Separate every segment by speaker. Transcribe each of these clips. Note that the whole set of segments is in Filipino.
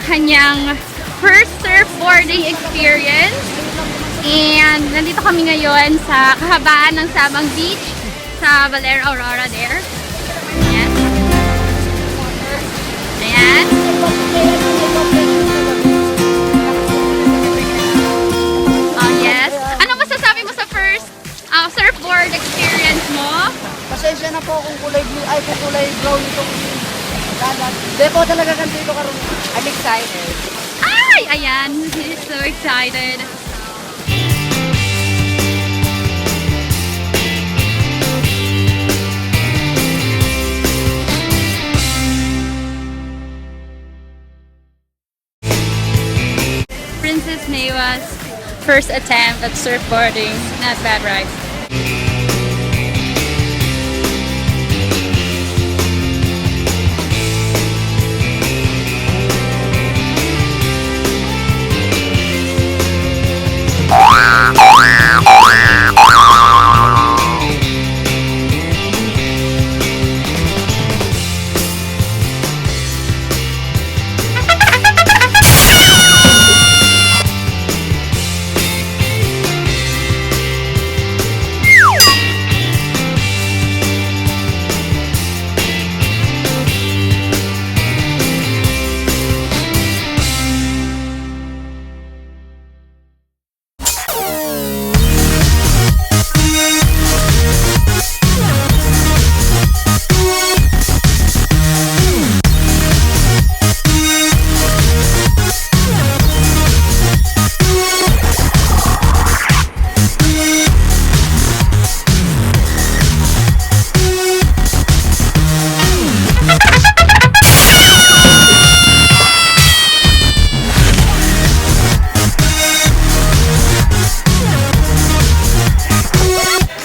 Speaker 1: kanyang first surfboarding experience. And nandito kami ngayon sa kahabaan ng Sabang Beach sa BALER, Aurora there. Ayan. Ayan. Oh yes. Ano masasabi mo sa first surfboard experience mo?
Speaker 2: Pasensya na po kung kulay blue, ay kung kulay brown itong dagat. Hindi po talaga ganito karoon. I'm excited.
Speaker 1: Ay! Ayan. He's so excited. Princess Newa's first attempt at surfboarding. Not bad, right?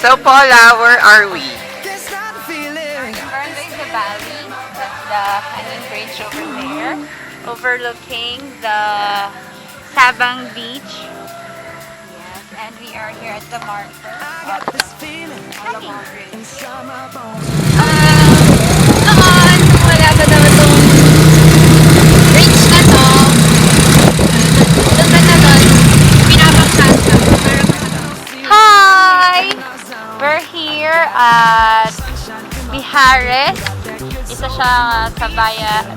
Speaker 3: So Paula, where are we?
Speaker 1: We're going to the valley. That's the hanging bridge over there. Overlooking the Sabang Beach. Yes, and we are here at the marker. Noon, wala pa daw itong bridge na to. Doon ba na doon? Pinabangkas na. Hi! We're here at Parajas. Isa siya sa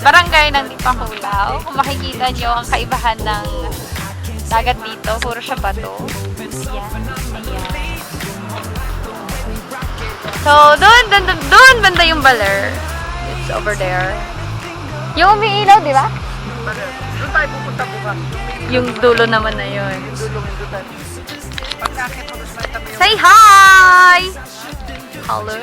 Speaker 1: barangay ng Dipakulaw. Kung makikita nyo ang kaibahan ng dagat dito, puro siya bato. Ayan, ayan. So, doon banda yung BALER. It's over there. Yung umiilaw, di ba?
Speaker 3: Doon tayo pupunta bukas.
Speaker 1: Yung dulo naman na yun.
Speaker 3: Pagkakit mo gusto kami yung...
Speaker 1: Say hi! Hello!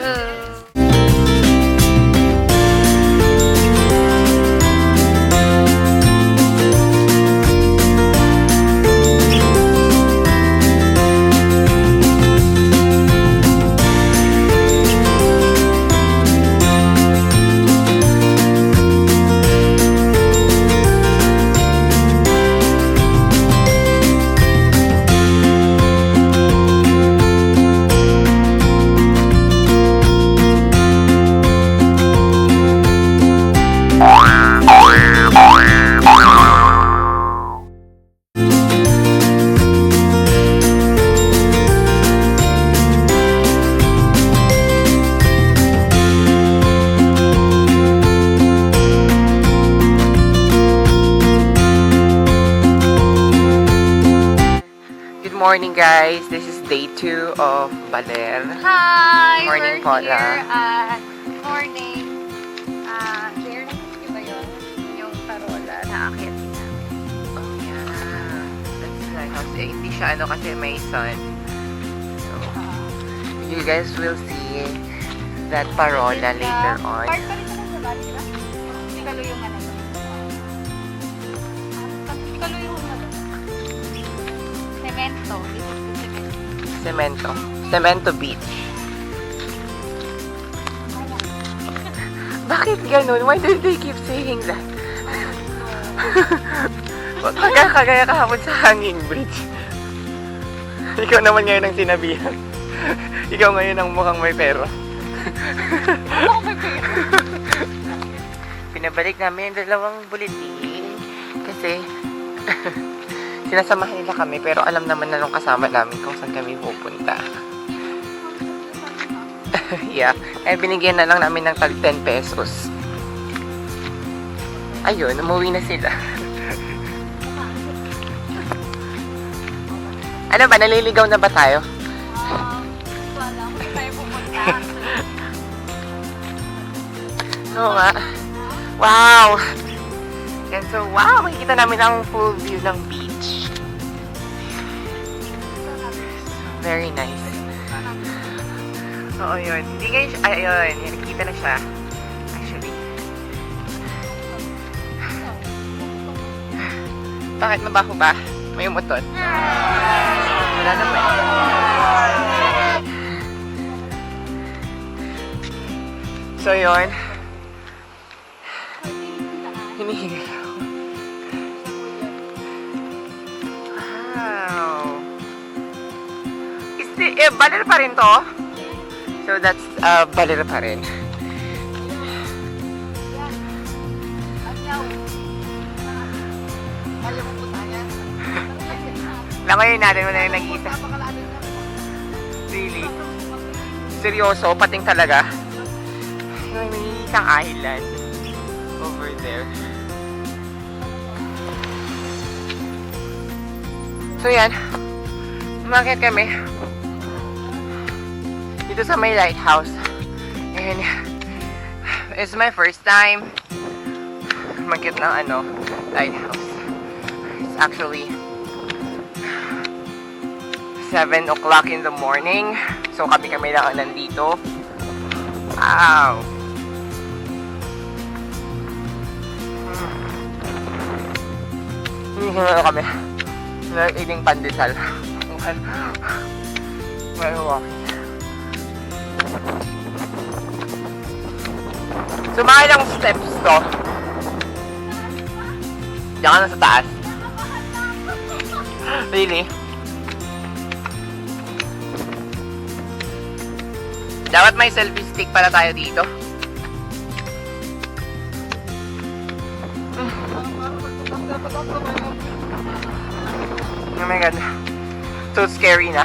Speaker 3: Morning guys, this is day 2 of BALER.
Speaker 1: Hi!
Speaker 3: Morning,
Speaker 1: We're
Speaker 3: Paula.
Speaker 1: here at morning. Clear na ba yun? Yung parola na akit namin.
Speaker 3: Oh yeah, that's nice. Hindi siya ano kasi may sun. So, you guys will see that parola later on.
Speaker 1: Part pa rin ito sa bali, di ba? Pikaluyungan na ito. Pikaluyungan na ito. Cemento. This is the cemento.
Speaker 3: Cemento Beach. Bakit ganun? Why do they keep saying that? Kagaya kahapon sa hanging bridge. Ikaw naman ngayon ang sinabihan. Ikaw ngayon ang mukhang may pera.
Speaker 1: Ano may pera?
Speaker 3: Pinabalik namin ang dalawang bulletin kasi kasi sinasamahan nila kami pero alam naman na nung kasama namin kung saan kami pupunta. Yeah. Eh, binigyan na lang namin ng tag 10 pesos. Ayun, umuwi na sila. Ano ba? Naliligaw na ba tayo?
Speaker 1: Wala ko tayo pupunta.
Speaker 3: Oo nga. Wow! And so, wow! Makikita namin ang full view ng beach. Very nice. Oo, yun. Hindi kayo siya, ayun. Nakikita na siya. Actually. Bakit mabaho ba? May umutot. Wala naman. So, yun. Hinihigil ako. Wow. Baler pa rin to? So, that's, baler pa rin. Langayin natin mo na yung nag-iisa. Really? Seryoso? Pating talaga? May isang island over there. So yan, umakyat kami dito sa may lighthouse. And it's my first time umakyat ng lighthouse. It's actually 7 o'clock in the morning. So kami lang nandito. Wow! Hindi kami. We're eating pandesal. We're walking. So mga ilang steps to? Diyan ka na sa taas. Really? Dapat may selfie stick pala tayo dito. Oh my god. So scary na.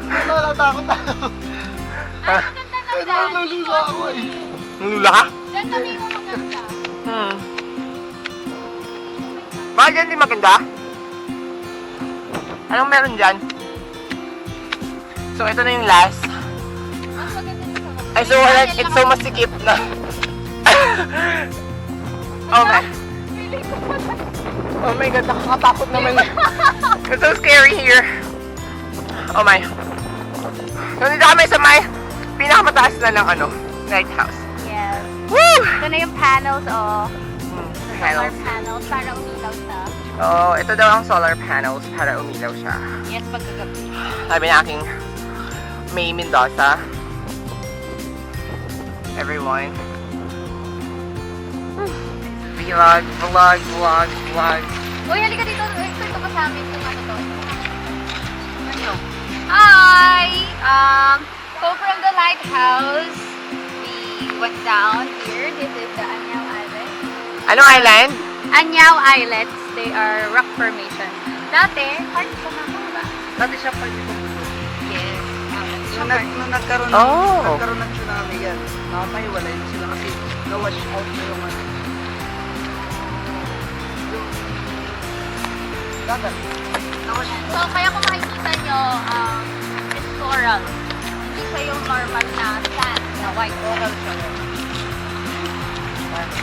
Speaker 2: Natatakot ako.
Speaker 1: Ay, maganda na dyan.
Speaker 2: Nalulula ako eh.
Speaker 3: Nalula ka?
Speaker 1: Dyan kami mo maganda.
Speaker 3: Bakit dyan di maganda? Anong meron dyan? So, ito na yung last.
Speaker 1: Mas maganda dito.
Speaker 3: Ay, so, it's so masikip na. Oh my. Oh my god, nakakatakot naman. It's so scary here. Oh my. So, dito kami sa may pinakamataas na ng lighthouse.
Speaker 1: Yes.
Speaker 3: Woo!
Speaker 1: Ito na yung panels, oh. Solar
Speaker 3: Panels.
Speaker 1: panels para umilaw siya.
Speaker 3: Oh, ito daw ang solar panels para umilaw siya.
Speaker 1: Yes, pagkagabi.
Speaker 3: Sabi na aking May Mendoza. Everyone. Vlog.
Speaker 1: Uy, halika dito. Ito ka sa amin. Kung ano to. Ano? Hi! So from the lighthouse, we went down here. This is the Anyao Island.
Speaker 3: Anong island?
Speaker 1: Anyao Islets. They are rock formation. Dati, part sa mga ba?
Speaker 2: Dati siya pa dito.
Speaker 1: Yes.
Speaker 2: Nung nagkaroon ng tsunami yan, nakapahiwalay na sila kasi na-wash out na yung dagat.
Speaker 1: So, kaya kung makikita nyo, it's coral. Hindi siya yung normal na sand, na white coral siya.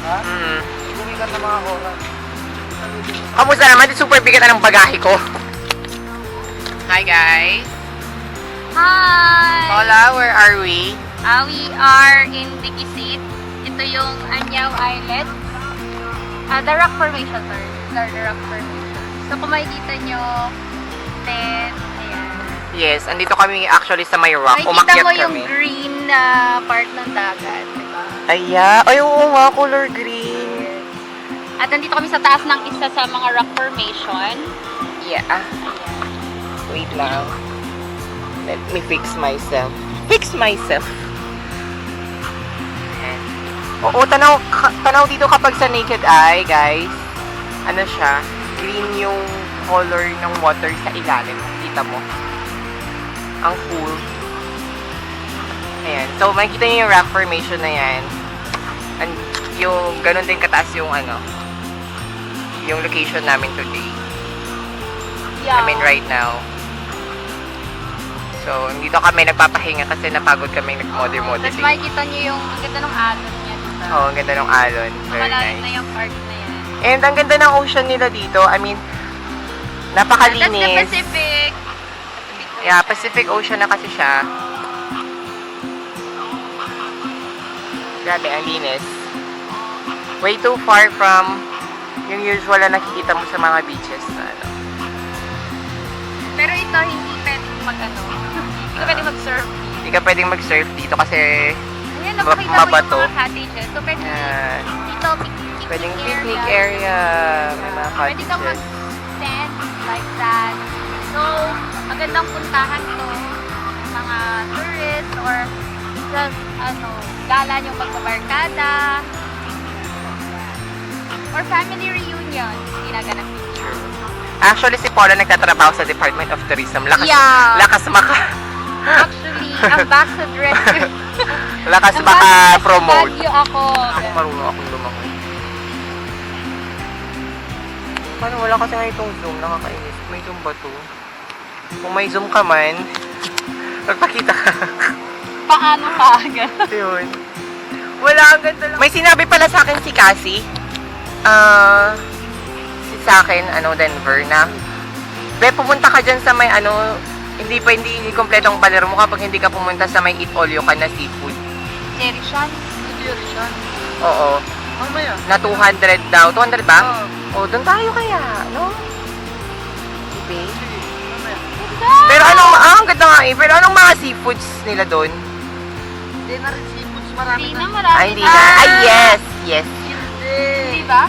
Speaker 2: Ha?
Speaker 3: Mm.
Speaker 2: Bumigat na mga coral.
Speaker 3: Kamusta naman? Super bigat na ng bagahe ko. Hi guys.
Speaker 1: Hi!
Speaker 3: Hola, where are we?
Speaker 1: We are in Dikisit. Ito yung Anyao Islet. The rock formation, sir. These are the rock formation. So, kung makikita nyo, then, ayan.
Speaker 3: Yes, andito kami actually sa may rock.
Speaker 1: Makikita
Speaker 3: Umakyat
Speaker 1: mo yung
Speaker 3: kami.
Speaker 1: green na part ng dagat, diba?
Speaker 3: Ay, oo nga, color green.
Speaker 1: At nandito kami sa taas ng isa sa mga rock formation.
Speaker 3: Yeah.
Speaker 1: Ayan.
Speaker 3: Wait lang. Let me fix myself. Fix myself. Ayan. Oo, tanaw dito kapag sa naked eye, guys. Ano siya? Green yung color ng water sa ilalim. Kita mo? Ang cool. Ayan. So, makikita niyo yung rock formation na yan. And yung ganun din kataas yung yung location namin today.
Speaker 1: Yeah.
Speaker 3: I mean, right now. So, dito kami nagpapahinga kasi napagod kami
Speaker 1: Tapos
Speaker 3: nag-modeling.
Speaker 1: makikita niyo yung ang ganda ng alon niya dito.
Speaker 3: Oo, ang ganda ng alon. Very
Speaker 1: Malalim
Speaker 3: nice.
Speaker 1: na yung park na yan.
Speaker 3: And ang ganda ng ocean nila dito. I mean,
Speaker 1: That's the
Speaker 3: napakalinis.
Speaker 1: Pacific.
Speaker 3: Yeah, Pacific Ocean na kasi siya. Grabe, ang linis. Way too far from yung usual na nakikita mo sa mga beaches na
Speaker 1: Pero ito, hindi pwedeng hindi ka pwedeng mag-surf dito.
Speaker 3: Hindi ka pwedeng mag-surf dito kasi
Speaker 1: Ayan, napakita mo yung
Speaker 3: mabato.
Speaker 1: mga cottages. So, pwede
Speaker 3: Yan.
Speaker 1: dito,
Speaker 3: Pwedeng picnic area. May mga
Speaker 1: Pwede kang
Speaker 3: cottages.
Speaker 1: mag-stand like that. So, magandang puntahan to. Mga tourists or just, gala yung pagbabarkada. Or family reunion. Ginaganap picture.
Speaker 3: Actually, si Paula nagtatrabaho sa Department of Tourism.
Speaker 1: Yeah.
Speaker 3: Lakas
Speaker 1: Actually, ambassador.
Speaker 3: lakas maka-promote.
Speaker 1: Ambassador ako.
Speaker 3: Ako marunong akong lumangoy. Paano wala kasi nga itong zoom? Nakakainis. May zoom ba to? Kung may zoom ka man, magpakita ka.
Speaker 1: Paano ka?
Speaker 3: Yun. Wala, ang ganda lang. May sinabi pala sa akin si Cassie. Sa akin, Denver, na be, pumunta ka dyan sa may hindi kompletong baler mo kapag hindi ka pumunta sa may eat all you can na seafood.
Speaker 1: Jerishan?
Speaker 2: Jerishan.
Speaker 3: Oo.
Speaker 2: Mamaya.
Speaker 3: Na 200 daw. 200 ba?
Speaker 2: Oo.
Speaker 3: Doon tayo kaya, no? Okay.
Speaker 2: Mamaya.
Speaker 3: Pero ang ganda nga eh. Pero anong mga seafoods nila doon?
Speaker 2: Hindi na rin seafoods, marami
Speaker 1: Hindi
Speaker 2: na.
Speaker 1: na, marami
Speaker 3: Ay, hindi na. Ay, yes! Yes.
Speaker 2: Hindi.
Speaker 1: Di ba?